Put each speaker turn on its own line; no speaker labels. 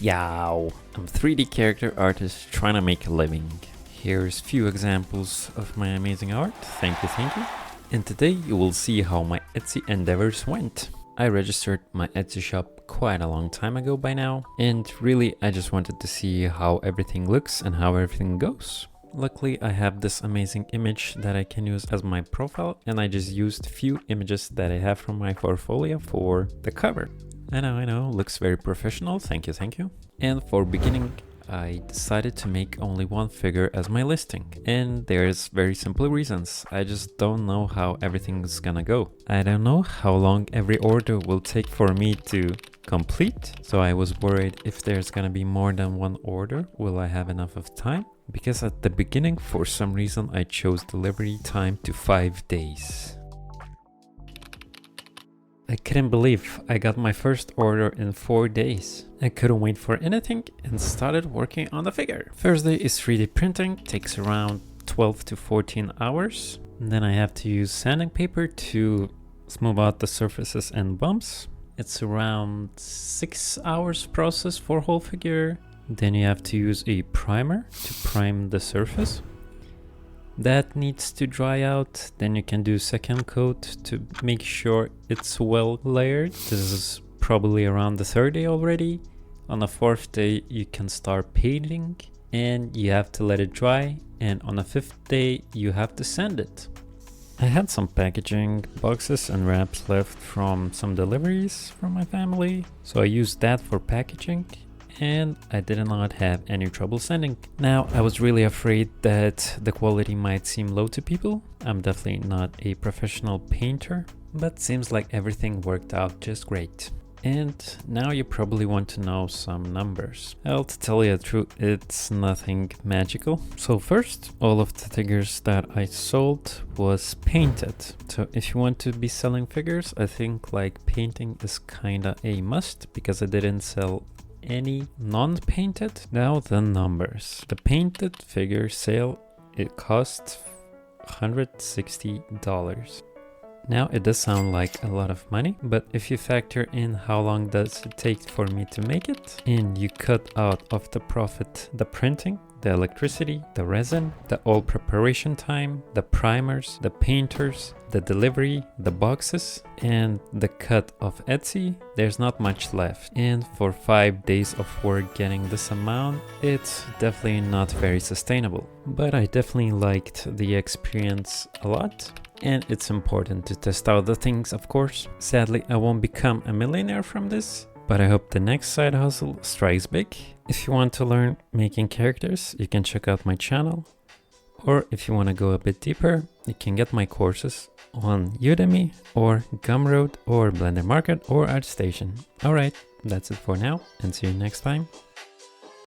Yow! I'm a 3D character artist trying to make a living. Here's few examples of my amazing art. Thank you, thank you. And today you will see how my Etsy endeavors went. I registered my Etsy shop quite a long time ago by now, and really I just wanted to see how everything looks and how everything goes. Luckily I have this amazing image that I can use as my profile, and I just used few images that I have from my portfolio for the cover. I know, looks very professional, thank you, thank you. And for beginning, I decided to make only one figure as my listing. And there's very simple reasons. I just don't know how everything's gonna go. I don't know how long every order will take for me to complete. So I was worried if there's gonna be more than one order, will I have enough of time? Because at the beginning, for some reason, I chose delivery time to 5 days. I couldn't believe I got my first order in 4 days. I couldn't wait for anything and started working on the figure. First day is 3D printing, takes around 12 to 14 hours. And then I have to use sanding paper to smooth out the surfaces and bumps. It's around 6 hours process for whole figure. Then you have to use a primer to prime the surface. That needs to dry out, then you can do second coat to make sure it's well layered. This is probably around the third day already. On the fourth day you can start painting and you have to let it dry, and on the fifth day you have to sand it. I had some packaging boxes and wraps left from some deliveries from my family, so I used that for packaging. And I did not have any trouble sending. Now, I was really afraid that the quality might seem low to people. I'm definitely not a professional painter, but seems like everything worked out just great. And now you probably want to know some numbers. Well, to tell you the truth, it's nothing magical. So first, all of the figures that I sold was painted. So if you want to be selling figures, I think like painting is kinda a must, because I didn't sell any non-painted. Now the numbers. The painted figure sale, it cost $160. Now it does sound like a lot of money, but if you factor in how long does it take for me to make it, and you cut out of the profit the printing, the electricity, the resin, the oil preparation time, the primers, the painters, the delivery, the boxes, and the cut of Etsy, there's not much left. And for 5 days of work getting this amount, it's definitely not very sustainable. But I definitely liked the experience a lot. And it's important to test out the things, of course. Sadly, I won't become a millionaire from this, but I hope the next side hustle strikes big. If you want to learn making characters, you can check out my channel. Or if you want to go a bit deeper, you can get my courses on Udemy or Gumroad or Blender Market or ArtStation. Alright, that's it for now, and see you next time.